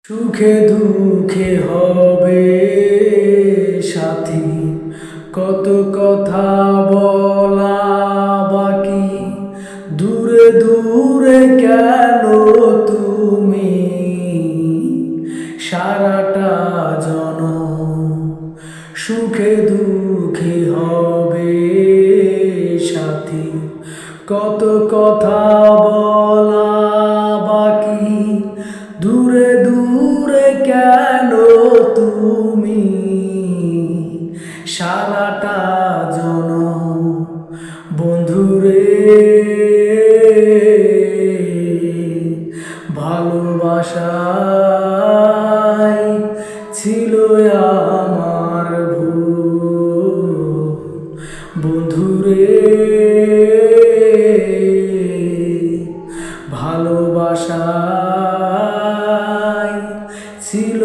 সুখে দুঃখে হবে সাথী, কত কথা বলা বাকি। দূরে দূরে কেন তুমি সারাটা জনম। সুখে দুঃখে হবে সাথী, কত কথা বলা বাকি। দূরে দূরে কেন তুমি সারাটা জনম। বন্ধুরে ভালোবাসায় ছিল আমার ভুল। বন্ধুরে ভালোবাসায় ছিল